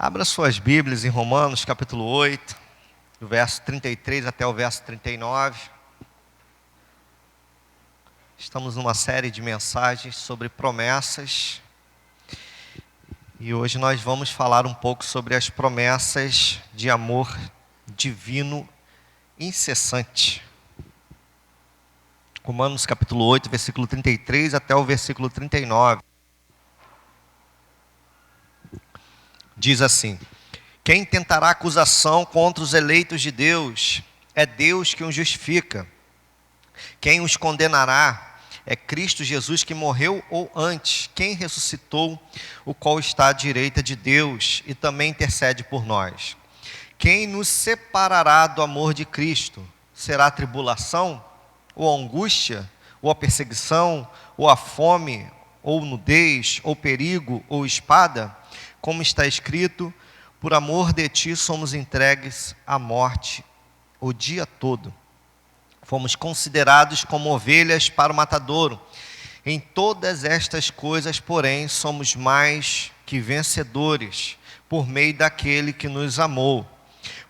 Abra suas Bíblias em Romanos capítulo 8, do verso 33 até o verso 39. Estamos numa série de mensagens sobre promessas. E hoje nós vamos falar um pouco sobre as promessas de amor divino incessante. Romanos capítulo 8, versículo 33 até o versículo 39. Diz assim: quem tentará acusação contra os eleitos de Deus? É Deus que os justifica. Quem os condenará? É Cristo Jesus que morreu ou antes, quem ressuscitou, o qual está à direita de Deus e também intercede por nós. Quem nos separará do amor de Cristo? Será a tribulação, ou a angústia, ou a perseguição, ou a fome, ou nudez, ou perigo, ou espada? Como está escrito: por amor de ti somos entregues à morte o dia todo. Fomos considerados como ovelhas para o matadouro. Em todas estas coisas, porém, somos mais que vencedores, por meio daquele que nos amou.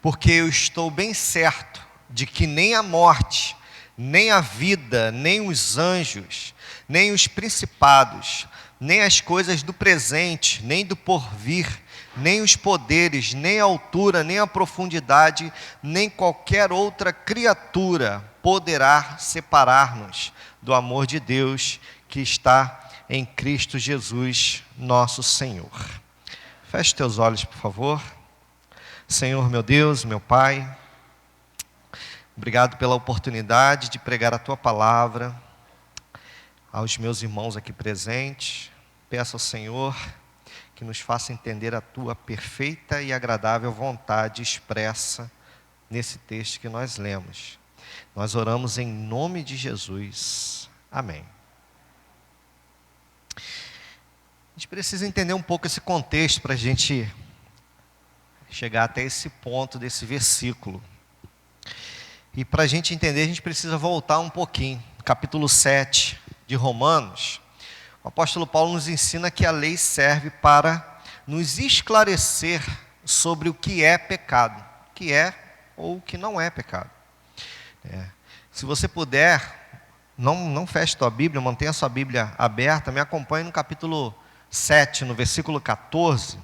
Porque eu estou bem certo de que nem a morte, nem a vida, nem os anjos, nem os principados, nem as coisas do presente, nem do porvir, nem os poderes, nem a altura, nem a profundidade, nem qualquer outra criatura poderá separar-nos do amor de Deus que está em Cristo Jesus, nosso Senhor. Feche teus olhos, por favor. Senhor, meu Deus, meu Pai, obrigado pela oportunidade de pregar a Tua palavra aos meus irmãos aqui presentes. Peço ao Senhor que nos faça entender a Tua perfeita e agradável vontade expressa nesse texto que nós lemos. Nós oramos em nome de Jesus. Amém. A gente precisa entender um pouco esse contexto para a gente chegar até esse ponto desse versículo. E para a gente entender, a gente precisa voltar um pouquinho. Capítulo 7 de Romanos, o apóstolo Paulo nos ensina que a lei serve para nos esclarecer sobre o que é pecado, o que é ou o que não é pecado. Se você puder, não feche sua Bíblia, mantenha sua Bíblia aberta, me acompanhe no capítulo 7, no versículo 14,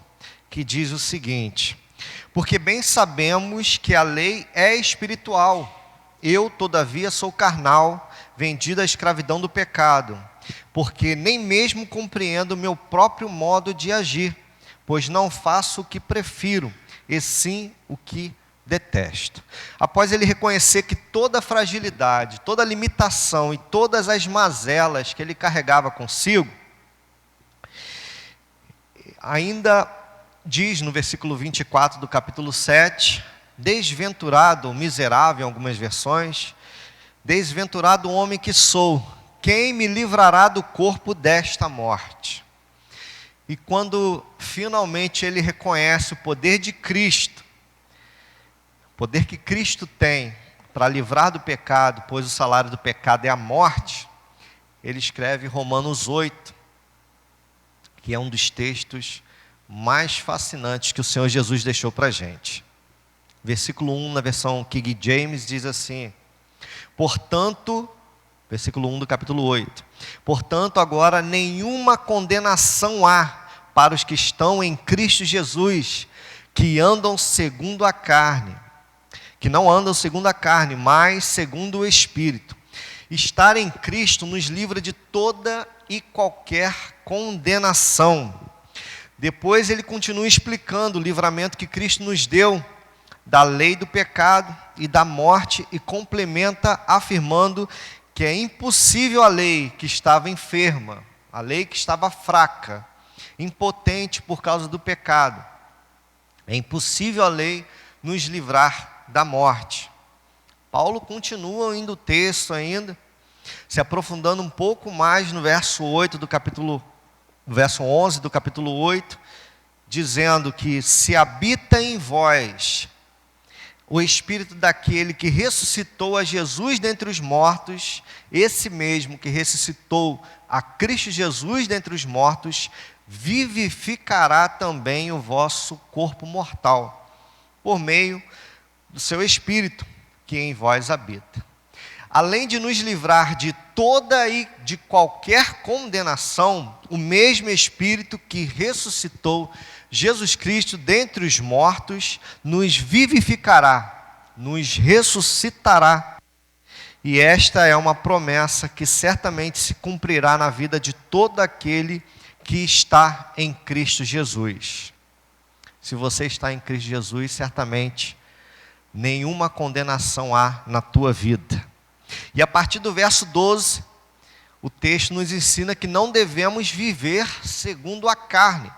que diz o seguinte: porque bem sabemos que a lei é espiritual, eu todavia sou carnal, vendido à escravidão do pecado, porque nem mesmo compreendo o meu próprio modo de agir, pois não faço o que prefiro, e sim o que detesto. Após ele reconhecer que toda a fragilidade, toda a limitação e todas as mazelas que ele carregava consigo, ainda diz no versículo 24 do capítulo 7, desventurado, miserável em algumas versões, desventurado o homem que sou, quem me livrará do corpo desta morte? E quando finalmente ele reconhece o poder de Cristo, o poder que Cristo tem para livrar do pecado, pois o salário do pecado é a morte, ele escreve Romanos 8, que é um dos textos mais fascinantes que o Senhor Jesus deixou para a gente. Versículo 1, na versão King James, diz assim: portanto, versículo 1 do capítulo 8, portanto agora nenhuma condenação há para os que estão em Cristo Jesus, que andam segundo a carne, que não andam segundo a carne, mas segundo o Espírito. Estar em Cristo nos livra de toda e qualquer condenação. Depois ele continua explicando o livramento que Cristo nos deu da lei do pecado e da morte, e complementa afirmando que é impossível a lei que estava enferma, a lei que estava fraca, impotente por causa do pecado, é impossível a lei nos livrar da morte. Paulo continua indo o texto ainda, se aprofundando um pouco mais no verso 8 do capítulo, verso 11 do capítulo 8, dizendo que se habita em vós o Espírito daquele que ressuscitou a Jesus dentre os mortos, esse mesmo que ressuscitou a Cristo Jesus dentre os mortos, vivificará também o vosso corpo mortal, por meio do seu Espírito, que em vós habita. Além de nos livrar de toda e de qualquer condenação, o mesmo Espírito que ressuscitou Jesus Cristo dentre os mortos, nos vivificará, nos ressuscitará. E esta é uma promessa que certamente se cumprirá na vida de todo aquele que está em Cristo Jesus. Se você está em Cristo Jesus, certamente nenhuma condenação há na tua vida. E a partir do verso 12, o texto nos ensina que não devemos viver segundo a carne,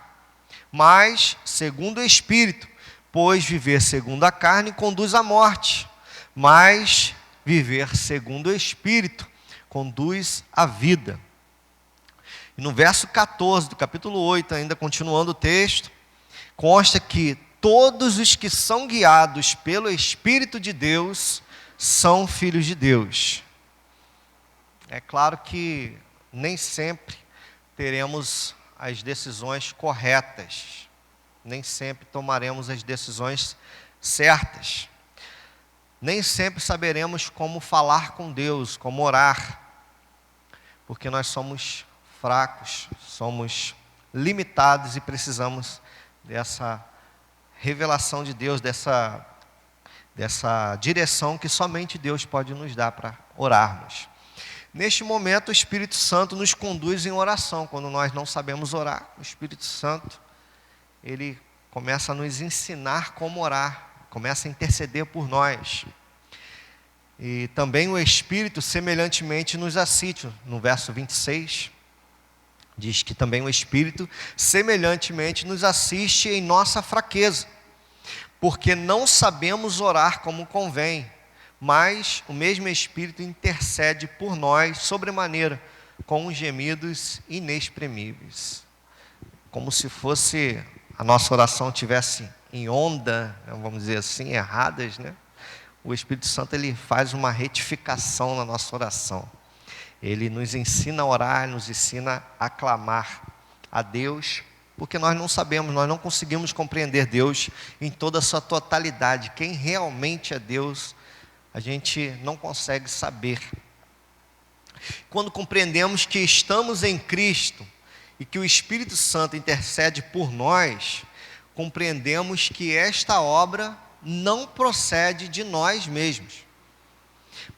mas segundo o Espírito, pois viver segundo a carne conduz à morte, mas viver segundo o Espírito conduz à vida. E no verso 14 do capítulo 8, ainda continuando o texto, consta que todos os que são guiados pelo Espírito de Deus são filhos de Deus. É claro que nem sempre teremos as decisões corretas, nem sempre tomaremos as decisões certas, nem sempre saberemos como falar com Deus, como orar, porque nós somos fracos, somos limitados e precisamos dessa revelação de Deus, dessa direção que somente Deus pode nos dar para orarmos. Neste momento, o Espírito Santo nos conduz em oração. Quando nós não sabemos orar, o Espírito Santo, ele começa a nos ensinar como orar, começa a interceder por nós. E também o Espírito, semelhantemente, nos assiste. No verso 26, diz que também o Espírito, semelhantemente, nos assiste em nossa fraqueza, porque não sabemos orar como convém, mas o mesmo Espírito intercede por nós sobremaneira, com gemidos inexprimíveis. Como se fosse a nossa oração tivesse em onda, vamos dizer assim, erradas, né? O Espírito Santo, ele faz uma retificação na nossa oração. Ele nos ensina a orar, nos ensina a clamar a Deus, porque nós não sabemos, nós não conseguimos compreender Deus em toda a sua totalidade. Quem realmente é Deus, a gente não consegue saber. Quando compreendemos que estamos em Cristo e que o Espírito Santo intercede por nós, compreendemos que esta obra não procede de nós mesmos,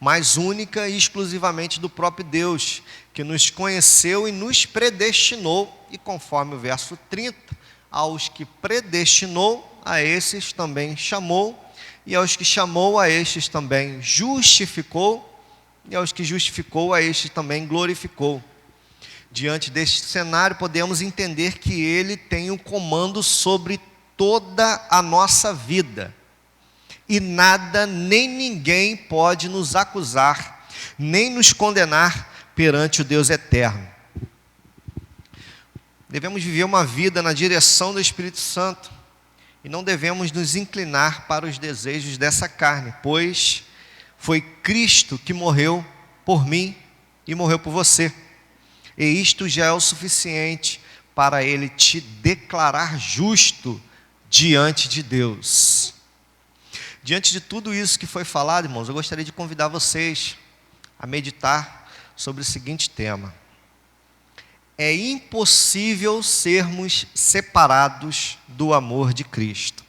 mas única e exclusivamente do próprio Deus, que nos conheceu e nos predestinou, e conforme o verso 30, aos que predestinou, a esses também chamou, e aos que chamou, a estes também justificou, e aos que justificou, a estes também glorificou. Diante deste cenário, podemos entender que Ele tem o comando sobre toda a nossa vida, e nada nem ninguém pode nos acusar, nem nos condenar perante o Deus eterno. Devemos viver uma vida na direção do Espírito Santo, e não devemos nos inclinar para os desejos dessa carne, pois foi Cristo que morreu por mim e morreu por você. E isto já é o suficiente para Ele te declarar justo diante de Deus. Diante de tudo isso que foi falado, irmãos, eu gostaria de convidar vocês a meditar sobre o seguinte tema: é impossível sermos separados do amor de Cristo.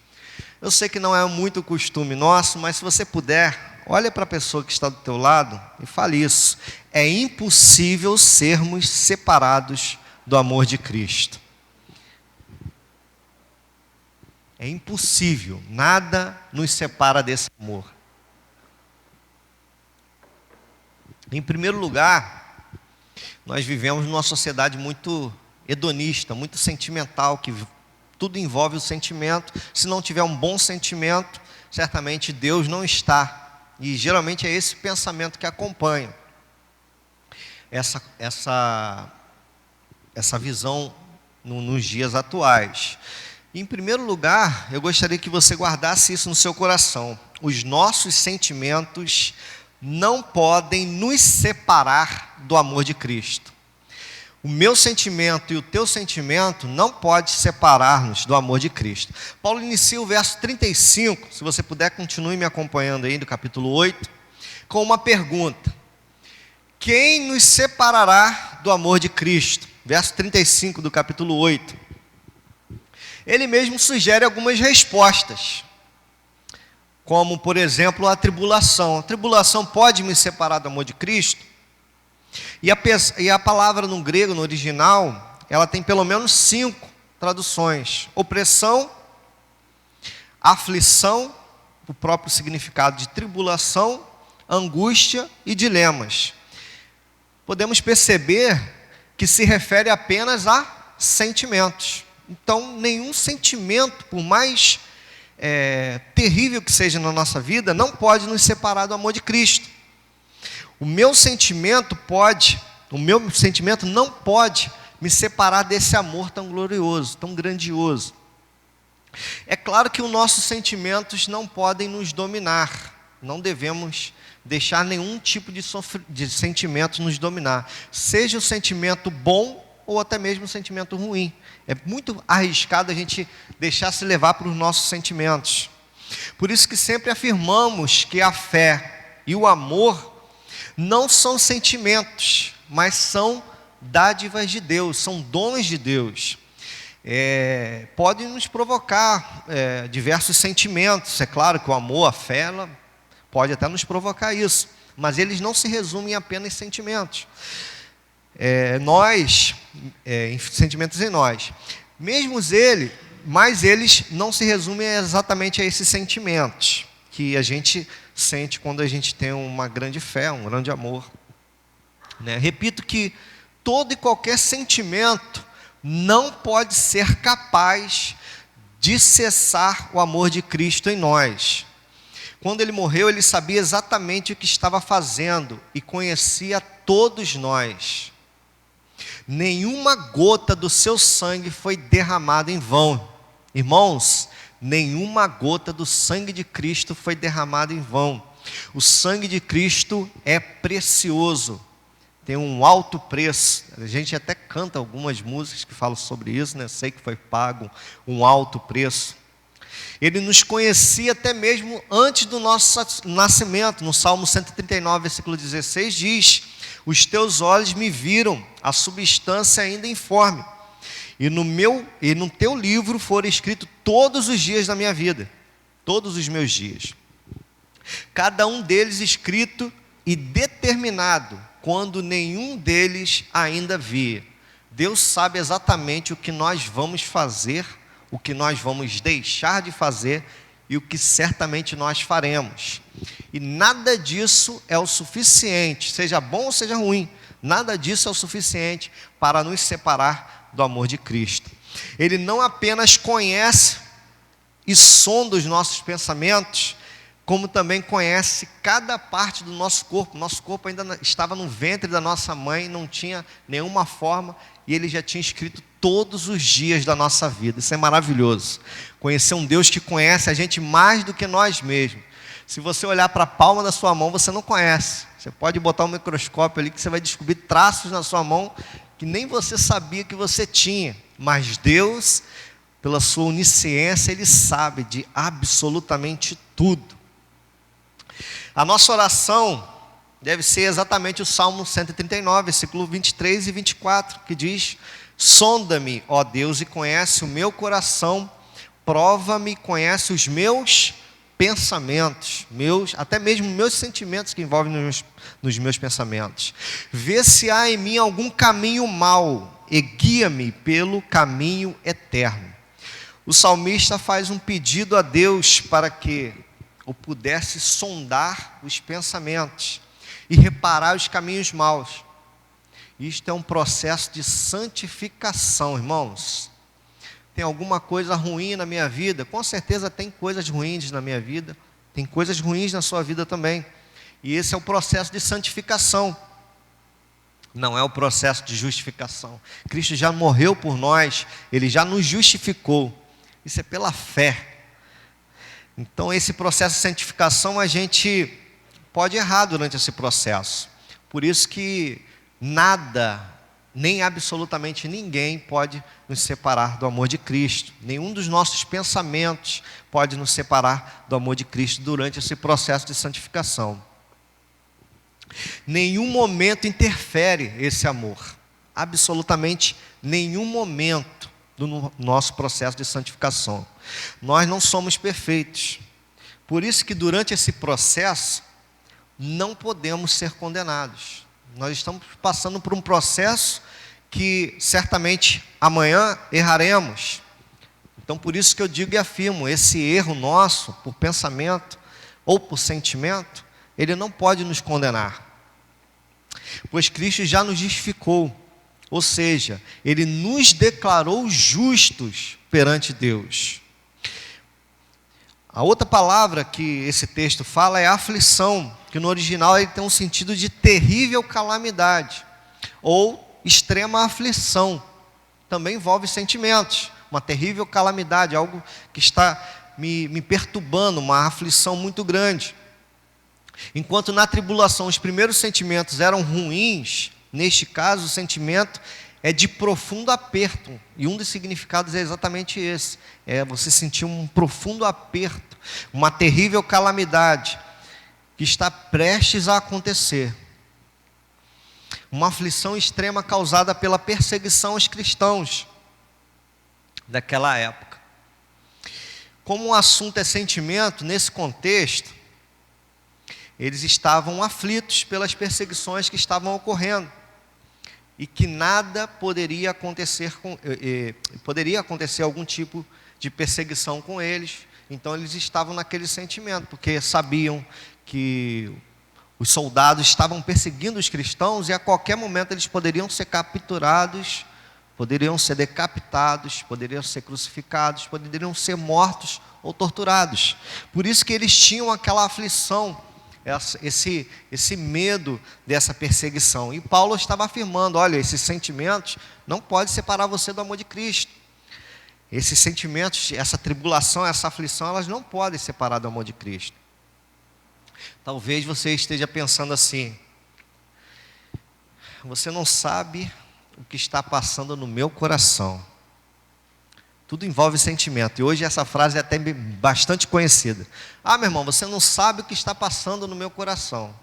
Eu sei que não é muito costume nosso, mas se você puder, olha para a pessoa que está do teu lado e fale isso. É impossível sermos separados do amor de Cristo. É impossível, nada nos separa desse amor. Em primeiro lugar, nós vivemos numa sociedade muito hedonista, muito sentimental, que tudo envolve o sentimento. Se não tiver um bom sentimento, certamente Deus não está. E geralmente é esse pensamento que acompanha essa visão nos dias atuais. Em primeiro lugar, eu gostaria que você guardasse isso no seu coração. Os nossos sentimentos não podem nos separar do amor de Cristo. O meu sentimento e o teu sentimento não pode separar-nos do amor de Cristo. Paulo inicia o verso 35, se você puder, continue me acompanhando aí, do capítulo 8, com uma pergunta: quem nos separará do amor de Cristo? Verso 35 do capítulo 8. Ele mesmo sugere algumas respostas, como, por exemplo, a tribulação. A tribulação pode me separar do amor de Cristo? E a palavra no grego, no original, ela tem pelo menos 5 traduções: opressão, aflição, o próprio significado de tribulação, angústia e dilemas. Podemos perceber que se refere apenas a sentimentos. Então, nenhum sentimento, por mais terrível que seja na nossa vida, não pode nos separar do amor de Cristo. O meu sentimento não pode me separar desse amor tão glorioso, tão grandioso. É claro que os nossos sentimentos não podem nos dominar. Não devemos deixar nenhum tipo de sentimento nos dominar. Seja o sentimento bom ou até mesmo o sentimento ruim. É muito arriscado a gente deixar se levar para os nossos sentimentos. Por isso que sempre afirmamos que a fé e o amor não são sentimentos, mas são dádivas de Deus, são dons de Deus. Podem nos provocar diversos sentimentos. É claro que o amor, a fé, ela pode até nos provocar isso, mas eles não se resumem apenas em sentimentos. Sentimentos em nós. Mas eles não se resumem exatamente a esses sentimentos que a gente sente quando a gente tem uma grande fé, um grande amor. Repito que todo e qualquer sentimento não pode ser capaz de cessar o amor de Cristo em nós. Quando ele morreu, ele sabia exatamente o que estava fazendo e conhecia todos nós. Nenhuma gota do seu sangue foi derramada em vão. Irmãos, nenhuma gota do sangue de Cristo foi derramada em vão. O sangue de Cristo é precioso, tem um alto preço. A gente até canta algumas músicas que falam sobre isso, né? Sei que foi pago um alto preço. Ele nos conhecia até mesmo antes do nosso nascimento. No Salmo 139, versículo 16, diz: os teus olhos me viram, a substância ainda informe. E no teu livro foram escritos todos os dias da minha vida, todos os meus dias. Cada um deles escrito e determinado, quando nenhum deles ainda via. Deus sabe exatamente o que nós vamos fazer, o que nós vamos deixar de fazer e o que certamente nós faremos. E nada disso é o suficiente, seja bom ou seja ruim, nada disso é o suficiente para nos separar do amor de Cristo. Ele não apenas conhece e sonda os nossos pensamentos, como também conhece cada parte do nosso corpo. Nosso corpo ainda estava no ventre da nossa mãe, não tinha nenhuma forma, e Ele já tinha escrito todos os dias da nossa vida. Isso é maravilhoso. Conhecer um Deus que conhece a gente mais do que nós mesmos. Se você olhar para a palma da sua mão, você não conhece. Você pode botar um microscópio ali que você vai descobrir traços na sua mão que nem você sabia que você tinha. Mas Deus, pela sua onisciência, Ele sabe de absolutamente tudo. A nossa oração deve ser exatamente o Salmo 139, versículo 23 e 24, que diz: sonda-me, ó Deus, e conhece o meu coração, prova-me, conhece os meus pensamentos, até mesmo meus sentimentos que envolvem nos meus pensamentos. Vê se há em mim algum caminho mau e guia-me pelo caminho eterno. O salmista faz um pedido a Deus para que eu pudesse sondar os pensamentos e reparar os caminhos maus. Isto é um processo de santificação, irmãos. Tem alguma coisa ruim na minha vida? Com certeza tem coisas ruins na minha vida, tem coisas ruins na sua vida também. E esse é o processo de santificação. Não é o processo de justificação. Cristo já morreu por nós, Ele já nos justificou. Isso é pela fé. Então, esse processo de santificação, a gente pode errar durante esse processo. Por isso que nada nem absolutamente ninguém pode nos separar do amor de Cristo. Nenhum dos nossos pensamentos pode nos separar do amor de Cristo durante esse processo de santificação. Nenhum momento interfere esse amor. Absolutamente nenhum momento do nosso processo de santificação. Nós não somos perfeitos. Por isso que durante esse processo não podemos ser condenados. Nós estamos passando por um processo que certamente amanhã erraremos. Então por isso que eu digo e afirmo, esse erro nosso, por pensamento ou por sentimento, ele não pode nos condenar. Pois Cristo já nos justificou. Ou seja, Ele nos declarou justos perante Deus. A outra palavra que esse texto fala é aflição, que no original ele tem um sentido de terrível calamidade, ou extrema aflição. Também envolve sentimentos, uma terrível calamidade, algo que está me perturbando, uma aflição muito grande. Enquanto na tribulação os primeiros sentimentos eram ruins, neste caso o sentimento é de profundo aperto. E um dos significados é exatamente esse. É você sentir um profundo aperto, uma terrível calamidade que está prestes a acontecer. Uma aflição extrema causada pela perseguição aos cristãos daquela época. Como o assunto é sentimento, nesse contexto, eles estavam aflitos pelas perseguições que estavam ocorrendo e que nada poderia acontecer poderia acontecer algum tipo de perseguição com eles. Então eles estavam naquele sentimento, porque sabiam que os soldados estavam perseguindo os cristãos e a qualquer momento eles poderiam ser capturados, poderiam ser decapitados, poderiam ser crucificados, poderiam ser mortos ou torturados. Por isso que eles tinham aquela aflição, esse medo dessa perseguição. E Paulo estava afirmando, olha, esses sentimentos não podem separar você do amor de Cristo. Esses sentimentos, essa tribulação, essa aflição, elas não podem separar do amor de Cristo. Talvez você esteja pensando assim, você não sabe o que está passando no meu coração. Tudo envolve sentimento. E hoje essa frase é até bastante conhecida. Ah, meu irmão, você não sabe o que está passando no meu coração.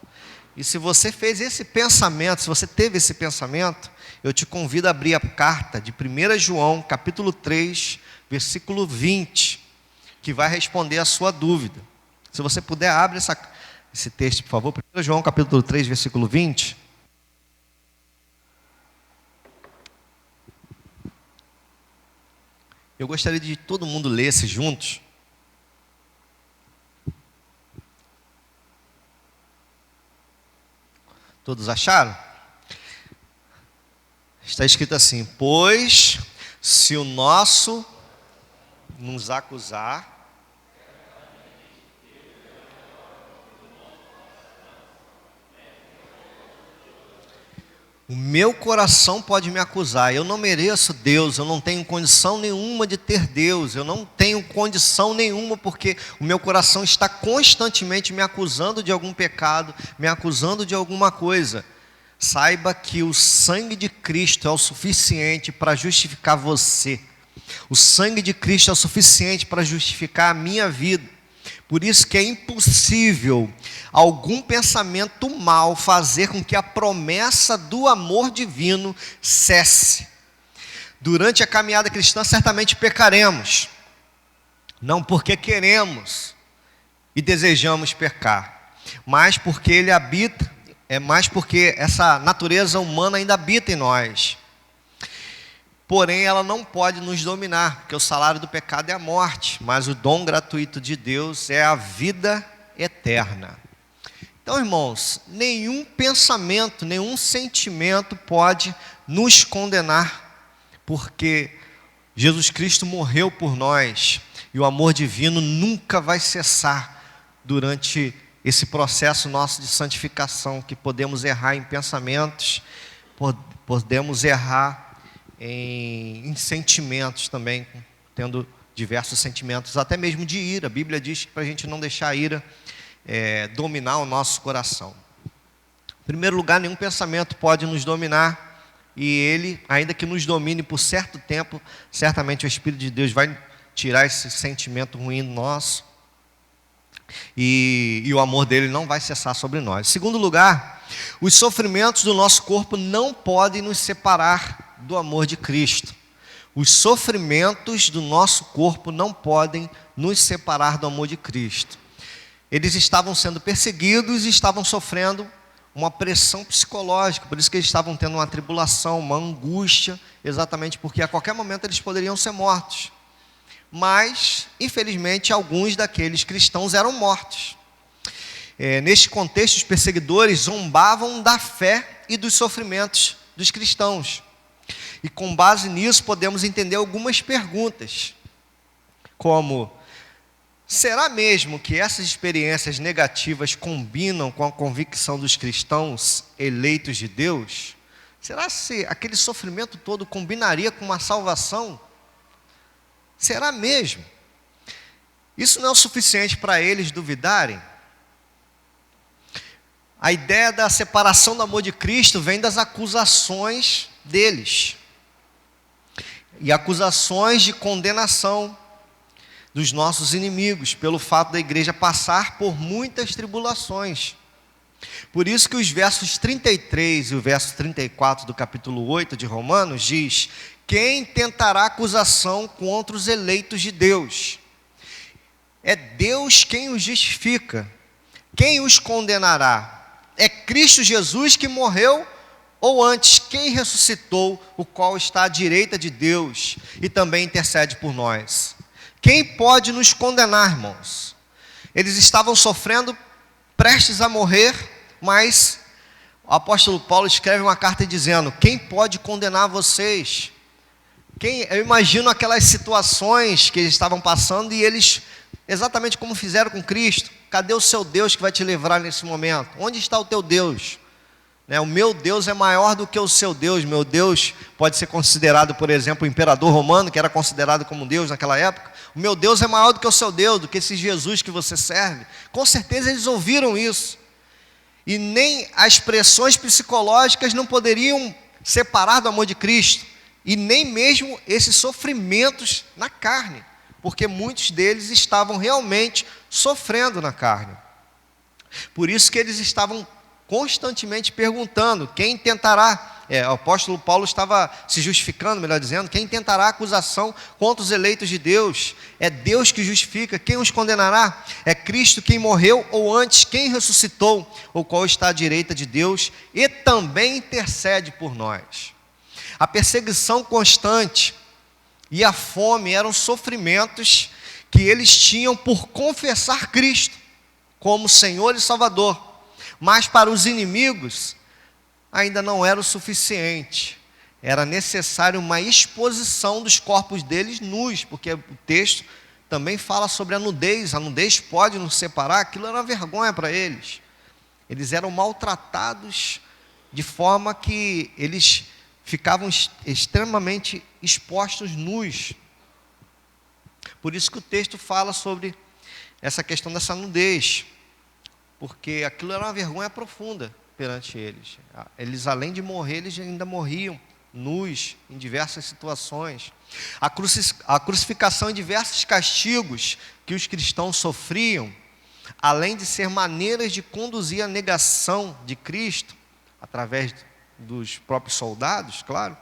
E se você fez esse pensamento, se você teve esse pensamento, eu te convido a abrir a carta de 1 João, capítulo 3, versículo 20, que vai responder a sua dúvida. Se você puder, abre esse texto, por favor. 1 João, capítulo 3, versículo 20. Eu gostaria de todo mundo lesse juntos. Todos acharam? Está escrito assim: pois se o nosso nos acusar, o meu coração pode me acusar. Eu não mereço Deus, eu não tenho condição nenhuma de ter Deus, eu não tenho condição nenhuma, porque o meu coração está constantemente me acusando de algum pecado, me acusando de alguma coisa. Saiba que o sangue de Cristo é o suficiente para justificar você. O sangue de Cristo é o suficiente para justificar a minha vida. Por isso que é impossível algum pensamento mal fazer com que a promessa do amor divino cesse. Durante a caminhada cristã certamente pecaremos, não porque queremos e desejamos pecar, mas porque ele habita, mais porque essa natureza humana ainda habita em nós. Porém, ela não pode nos dominar, porque o salário do pecado é a morte, mas o dom gratuito de Deus é a vida eterna. Então, irmãos, nenhum pensamento, nenhum sentimento pode nos condenar, porque Jesus Cristo morreu por nós, e o amor divino nunca vai cessar durante esse processo nosso de santificação, que podemos errar em pensamentos, podemos errar em sentimentos também, tendo diversos sentimentos, até mesmo de ira. A Bíblia diz que para a gente não deixar a ira dominar o nosso coração. Em primeiro lugar, nenhum pensamento pode nos dominar, e Ele, ainda que nos domine por certo tempo, certamente o Espírito de Deus vai tirar esse sentimento ruim nosso, e o amor dele não vai cessar sobre nós. Em segundo lugar, os sofrimentos do nosso corpo não podem nos separar do amor de Cristo. Os sofrimentos do nosso corpo não podem nos separar do amor de Cristo. Eles estavam sendo perseguidos e estavam sofrendo uma pressão psicológica, por isso que eles estavam tendo uma tribulação, uma angústia, exatamente porque a qualquer momento eles poderiam ser mortos. Mas, infelizmente, alguns daqueles cristãos eram mortos. Neste contexto, os perseguidores zombavam da fé e dos sofrimentos dos cristãos. E com base nisso, podemos entender algumas perguntas, como: será mesmo que essas experiências negativas combinam com a convicção dos cristãos eleitos de Deus? Será que aquele sofrimento todo combinaria com uma salvação? Será mesmo? Isso não é o suficiente para eles duvidarem? A ideia da separação do amor de Cristo vem das acusações deles. E acusações de condenação dos nossos inimigos, pelo fato da igreja passar por muitas tribulações. Por isso que os versos 33 e o verso 34 do capítulo 8 de Romanos diz: quem tentará acusação contra os eleitos de Deus? É Deus quem os justifica. Quem os condenará? É Cristo Jesus que morreu, ou antes, quem ressuscitou, o qual está à direita de Deus e também intercede por nós? Quem pode nos condenar, irmãos? Eles estavam sofrendo, prestes a morrer, mas o apóstolo Paulo escreve uma carta dizendo: quem pode condenar vocês? Eu imagino aquelas situações que eles estavam passando e eles, exatamente como fizeram com Cristo: cadê o seu Deus que vai te livrar nesse momento? Onde está o teu Deus? O meu Deus é maior do que o seu Deus. Meu Deus pode ser considerado, por exemplo, o imperador romano, que era considerado como Deus naquela época. O meu Deus é maior do que o seu Deus, do que esse Jesus que você serve. Com certeza eles ouviram isso. E nem as pressões psicológicas não poderiam separar do amor de Cristo. E nem mesmo esses sofrimentos na carne, porque muitos deles estavam realmente sofrendo na carne. Por isso que eles estavam constantemente perguntando: quem tentará? O apóstolo Paulo estava se justificando, melhor dizendo: quem tentará acusação contra os eleitos de Deus? É Deus que justifica. Quem os condenará? É Cristo quem morreu, ou antes, quem ressuscitou, o qual está à direita de Deus e também intercede por nós. A perseguição constante e a fome eram sofrimentos que eles tinham por confessar Cristo como Senhor e Salvador. Mas para os inimigos ainda não era o suficiente. Era necessário uma exposição dos corpos deles nus, porque o texto também fala sobre a nudez. A nudez pode nos separar. Aquilo era uma vergonha para eles. Eles eram maltratados de forma que eles ficavam extremamente expostos nus. Por isso que o texto fala sobre essa questão dessa nudez, porque aquilo era uma vergonha profunda perante eles. Eles, além de morrer, eles ainda morriam nus em diversas situações. A crucificação e diversos castigos que os cristãos sofriam, além de ser maneiras de conduzir a negação de Cristo, através dos próprios soldados, claro,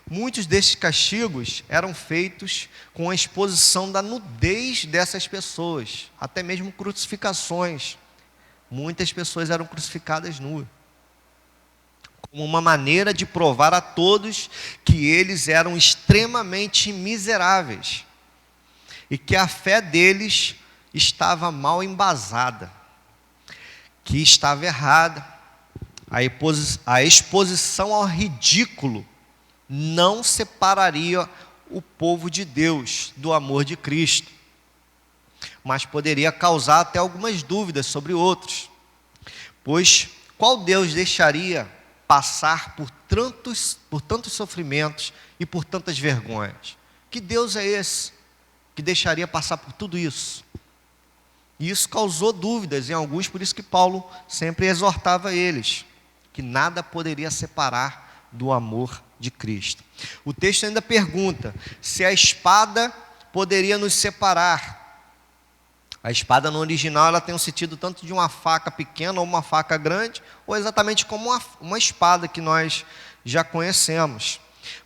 muitos desses castigos eram feitos com a exposição da nudez dessas pessoas, até mesmo crucificações. Muitas pessoas eram crucificadas nuas, como uma maneira de provar a todos que eles eram extremamente miseráveis e que a fé deles estava mal embasada, que estava errada. A exposição ao ridículo não separaria o povo de Deus do amor de Cristo, mas poderia causar até algumas dúvidas sobre outros. Pois qual Deus deixaria passar por tantos sofrimentos e por tantas vergonhas? Que Deus é esse que deixaria passar por tudo isso? E isso causou dúvidas em alguns, por isso que Paulo sempre exortava eles, que nada poderia separar do amor de Cristo. O texto ainda pergunta se a espada poderia nos separar. A espada no original ela tem um sentido tanto de uma faca pequena ou uma faca grande, ou exatamente como uma espada que nós já conhecemos.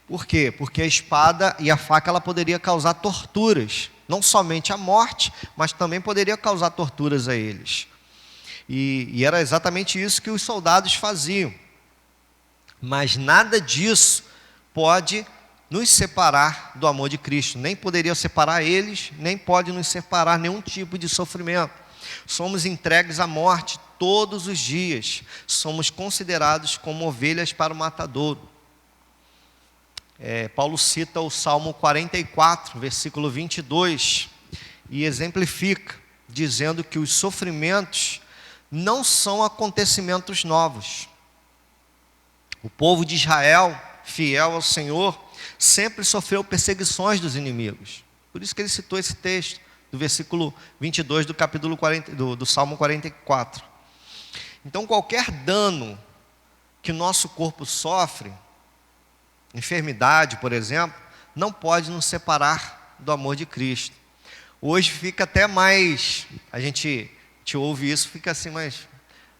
Por quê? Porque a espada e a faca ela poderia causar torturas, não somente a morte, mas também poderia causar torturas a eles. E era exatamente isso que os soldados faziam. Mas nada disso pode nos separar do amor de Cristo. Nem poderia separar eles, nem pode nos separar nenhum tipo de sofrimento. Somos entregues à morte todos os dias. Somos considerados como ovelhas para o matadouro. Paulo cita o Salmo 44, versículo 22, e exemplifica, dizendo que os sofrimentos não são acontecimentos novos. O povo de Israel, fiel ao Senhor, sempre sofreu perseguições dos inimigos. Por isso que ele citou esse texto, do versículo 22 do capítulo 40, do Salmo 44. Então, qualquer dano que o nosso corpo sofre, enfermidade, por exemplo, não pode nos separar do amor de Cristo. Hoje fica até mais, a gente ouve isso, fica assim, mas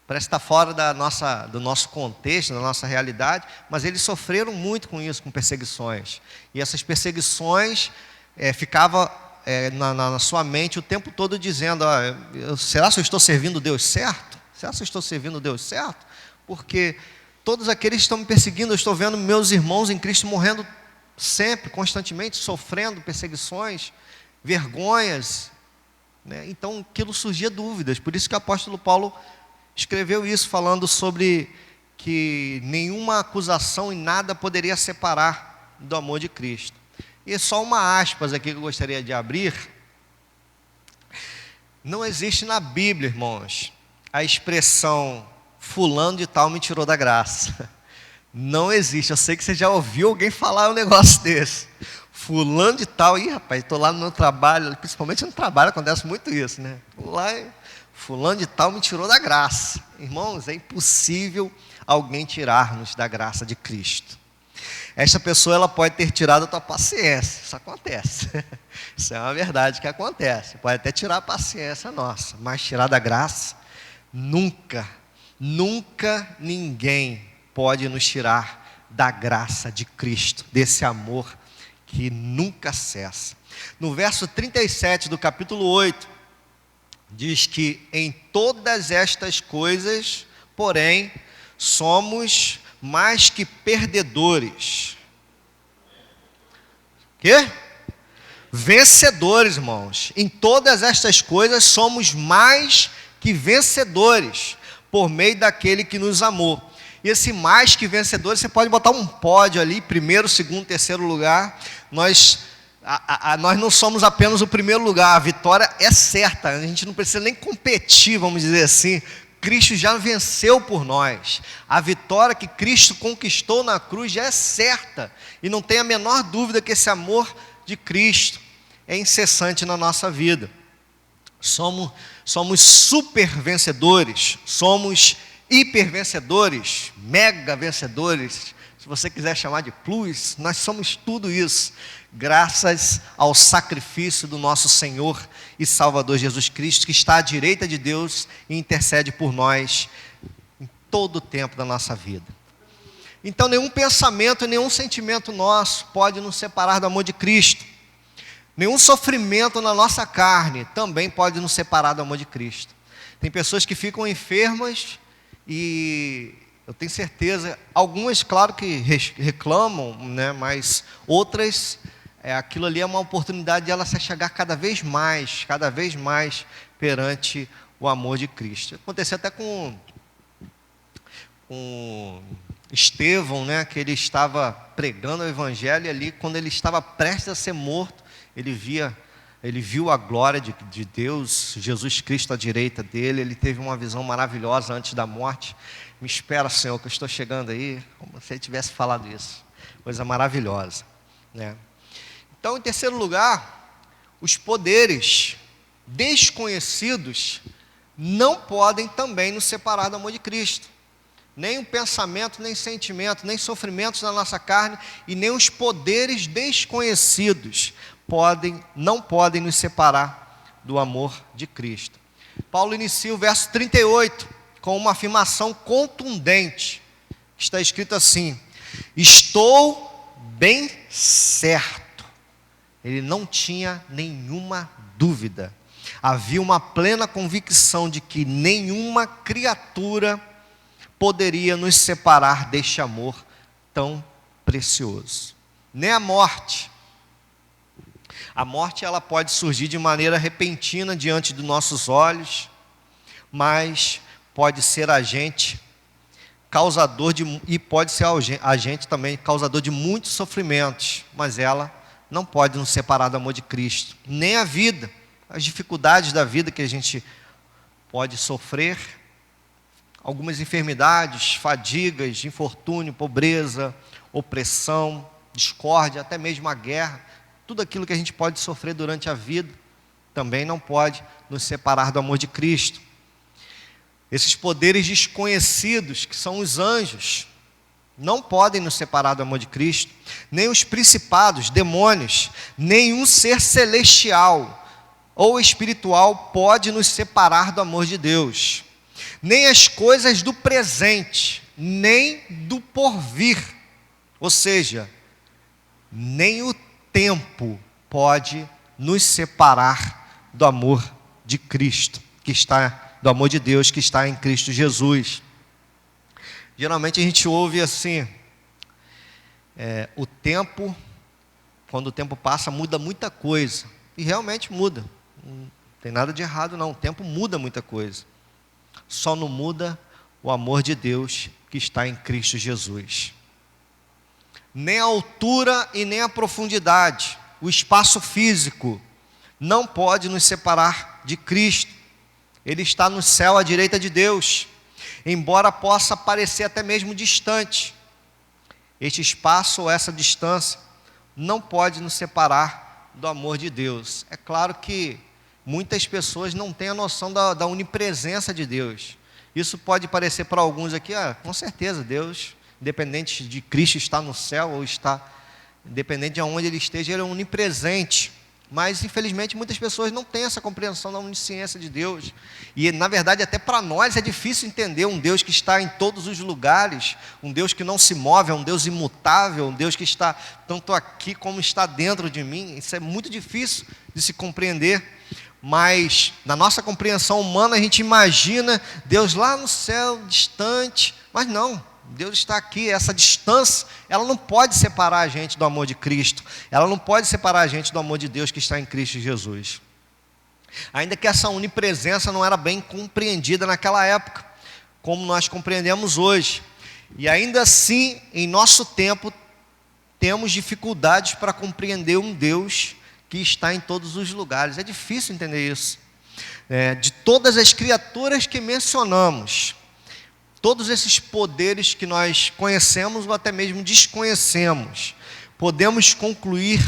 parece estar fora do nosso contexto, da nossa realidade, mas eles sofreram muito com isso, com perseguições. E essas perseguições ficavam na sua mente o tempo todo dizendo, será que eu estou servindo Deus certo? Será que eu estou servindo Deus certo? Porque todos aqueles que estão me perseguindo, eu estou vendo meus irmãos em Cristo morrendo sempre, constantemente, sofrendo perseguições, vergonhas, né? Então aquilo surgia dúvidas. Por isso que o apóstolo Paulo escreveu isso, falando sobre que nenhuma acusação e nada poderia separar do amor de Cristo. E só uma aspas aqui que eu gostaria de abrir. Não existe na Bíblia, irmãos, a expressão fulano de tal me tirou da graça. Não existe. Eu sei que você já ouviu alguém falar um negócio desse. Fulano de tal, rapaz, estou lá no meu trabalho, principalmente no trabalho acontece muito isso, né? Lá, fulano de tal me tirou da graça. Irmãos, é impossível alguém tirar-nos da graça de Cristo. Esta pessoa ela pode ter tirado a tua paciência, isso acontece. Isso é uma verdade que acontece. Pode até tirar a paciência nossa, mas tirar da graça, nunca ninguém pode nos tirar da graça de Cristo, desse amor que nunca cessa. No verso 37 do capítulo 8, diz que em todas estas coisas, porém, somos mais que perdedores. Quê? Vencedores, irmãos. Em todas estas coisas somos mais que vencedores, por meio daquele que nos amou. E esse mais que vencedores, você pode botar um pódio ali, primeiro, segundo, terceiro lugar. Nós não somos apenas o primeiro lugar, a vitória é certa, a gente não precisa nem competir, vamos dizer assim. Cristo já venceu por nós. A vitória que Cristo conquistou na cruz já é certa. E não tem a menor dúvida que esse amor de Cristo é incessante na nossa vida. Somos super vencedores, somos hiper vencedores, mega vencedores. Se você quiser chamar de plus, nós somos tudo isso, graças ao sacrifício do nosso Senhor e Salvador Jesus Cristo, que está à direita de Deus e intercede por nós em todo o tempo da nossa vida. Então nenhum pensamento, nenhum sentimento nosso pode nos separar do amor de Cristo. Nenhum sofrimento na nossa carne também pode nos separar do amor de Cristo. Tem pessoas que ficam enfermas e eu tenho certeza, algumas claro que reclamam, né, mas outras, aquilo ali é uma oportunidade de ela se chegar cada vez mais perante o amor de Cristo. Aconteceu até com Estevão, né, que ele estava pregando o evangelho ali, quando ele estava prestes a ser morto, ele viu a glória de Deus, Jesus Cristo à direita dele, ele teve uma visão maravilhosa antes da morte. Me espera, Senhor, que eu estou chegando aí, como se ele tivesse falado isso. Coisa maravilhosa, né? Então, em terceiro lugar, os poderes desconhecidos não podem também nos separar do amor de Cristo. nem o pensamento, nem sentimento, nem sofrimentos na nossa carne e nem os poderes desconhecidos não podem nos separar do amor de Cristo. Paulo inicia o verso 38 com uma afirmação contundente. Está escrito assim: estou bem certo. Ele não tinha nenhuma dúvida. Havia uma plena convicção de que nenhuma criatura poderia nos separar deste amor tão precioso. Nem a morte. A morte, ela pode surgir de maneira repentina diante dos nossos olhos, mas pode ser agente causador e pode ser agente também causador de muitos sofrimentos, mas ela não pode nos separar do amor de Cristo. Nem a vida, as dificuldades da vida que a gente pode sofrer, algumas enfermidades, fadigas, infortúnio, pobreza, opressão, discórdia, até mesmo a guerra, tudo aquilo que a gente pode sofrer durante a vida, também não pode nos separar do amor de Cristo. Esses poderes desconhecidos, que são os anjos, não podem nos separar do amor de Cristo, nem os principados, demônios, nenhum ser celestial ou espiritual pode nos separar do amor de Deus, nem as coisas do presente, nem do porvir, ou seja, nem o tempo pode nos separar do amor de Cristo, do amor de Deus que está em Cristo Jesus. Geralmente a gente ouve assim, o tempo, quando o tempo passa, muda muita coisa, e realmente muda, não tem nada de errado não, o tempo muda muita coisa, só não muda o amor de Deus que está em Cristo Jesus. Nem a altura e nem a profundidade, o espaço físico, não pode nos separar de Cristo. Ele está no céu à direita de Deus, embora possa parecer até mesmo distante. Este espaço ou essa distância não pode nos separar do amor de Deus. É claro que muitas pessoas não têm a noção da onipresença de Deus. Isso pode parecer para alguns aqui, com certeza, Deus, independente de Cristo estar no céu ou independente de onde Ele esteja, Ele é onipresente. Mas, infelizmente, muitas pessoas não têm essa compreensão da onisciência de Deus. E, na verdade, até para nós é difícil entender um Deus que está em todos os lugares, um Deus que não se move, é um Deus imutável, um Deus que está tanto aqui como está dentro de mim. Isso é muito difícil de se compreender. Mas, na nossa compreensão humana, a gente imagina Deus lá no céu, distante, mas não. Deus está aqui, essa distância, ela não pode separar a gente do amor de Cristo, ela não pode separar a gente do amor de Deus que está em Cristo Jesus. Ainda que essa onipresença não era bem compreendida naquela época, como nós compreendemos hoje, e ainda assim, em nosso tempo, temos dificuldades para compreender um Deus que está em todos os lugares. É difícil entender isso. De todas as criaturas que mencionamos, todos esses poderes que nós conhecemos ou até mesmo desconhecemos, podemos concluir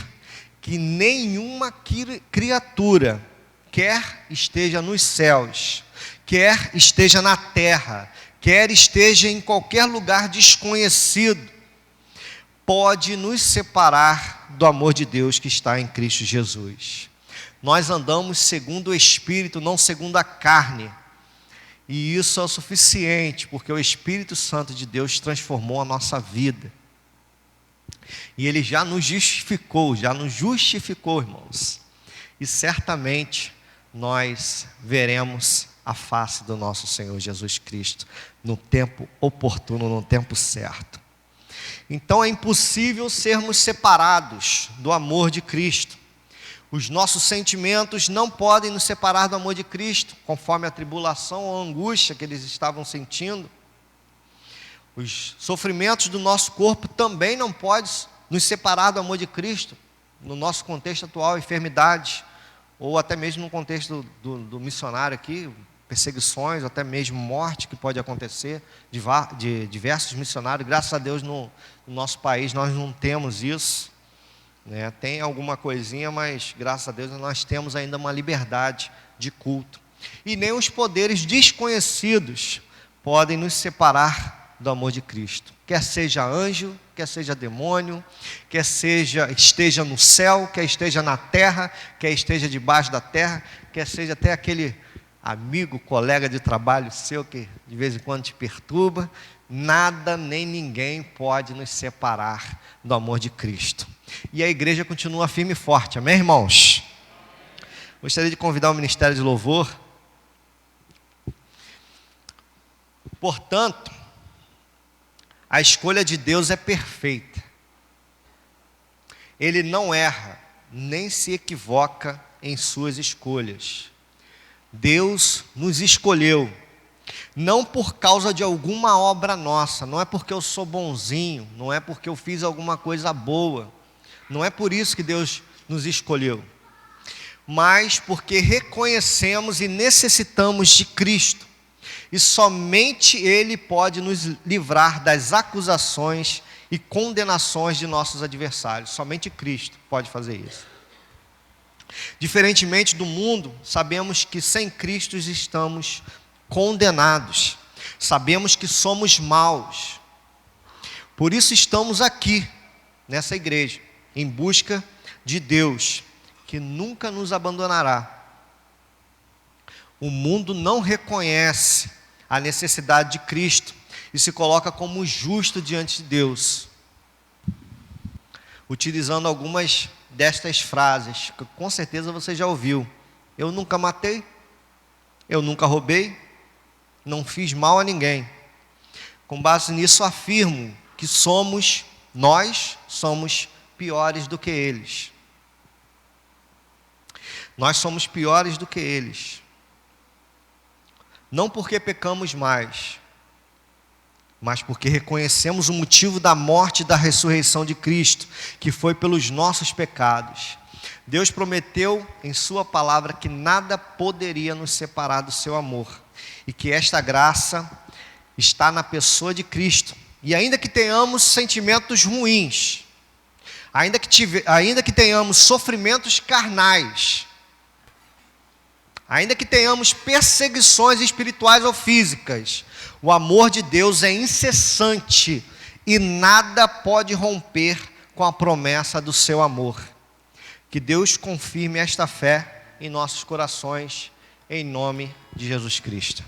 que nenhuma criatura, quer esteja nos céus, quer esteja na terra, quer esteja em qualquer lugar desconhecido, pode nos separar do amor de Deus que está em Cristo Jesus. Nós andamos segundo o Espírito, não segundo a carne. E isso é o suficiente, porque o Espírito Santo de Deus transformou a nossa vida. E Ele já nos justificou, irmãos. E certamente nós veremos a face do nosso Senhor Jesus Cristo no tempo oportuno, no tempo certo. Então é impossível sermos separados do amor de Cristo. Os nossos sentimentos não podem nos separar do amor de Cristo, conforme a tribulação ou a angústia que eles estavam sentindo. Os sofrimentos do nosso corpo também não podem nos separar do amor de Cristo, no nosso contexto atual, enfermidades, ou até mesmo no contexto do missionário aqui, perseguições, até mesmo morte que pode acontecer, de diversos missionários. Graças a Deus no nosso país nós não temos isso. Tem alguma coisinha, mas graças a Deus nós temos ainda uma liberdade de culto. E nem os poderes desconhecidos podem nos separar do amor de Cristo. Quer seja anjo, quer seja demônio, quer esteja no céu, quer esteja na terra, quer esteja debaixo da terra, quer seja até aquele amigo, colega de trabalho seu que de vez em quando te perturba, nada nem ninguém pode nos separar do amor de Cristo. E a igreja continua firme e forte, amém, irmãos? Gostaria de convidar o Ministério de Louvor. Portanto, a escolha de Deus é perfeita. Ele não erra, nem se equivoca em suas escolhas. Deus nos escolheu, não por causa de alguma obra nossa, não é porque eu sou bonzinho, não é porque eu fiz alguma coisa boa, não é por isso que Deus nos escolheu, mas porque reconhecemos e necessitamos de Cristo. E somente Ele pode nos livrar das acusações e condenações de nossos adversários. Somente Cristo pode fazer isso. Diferentemente do mundo, sabemos que sem Cristo estamos condenados. Sabemos que somos maus. Por isso estamos aqui, nessa igreja, em busca de Deus, que nunca nos abandonará. O mundo não reconhece a necessidade de Cristo e se coloca como justo diante de Deus, utilizando algumas destas frases, que com certeza você já ouviu. Eu nunca matei, eu nunca roubei, não fiz mal a ninguém. Com base nisso afirmo que nós somos piores do que eles. Nós somos piores do que eles. Não porque pecamos mais, mas porque reconhecemos o motivo da morte e da ressurreição de Cristo, que foi pelos nossos pecados. Deus prometeu em sua palavra que nada poderia nos separar do seu amor, e que esta graça está na pessoa de Cristo. E ainda que tenhamos sentimentos ruins, ainda que tenhamos sofrimentos carnais, ainda que tenhamos perseguições espirituais ou físicas, o amor de Deus é incessante e nada pode romper com a promessa do seu amor. Que Deus confirme esta fé em nossos corações, em nome de Jesus Cristo.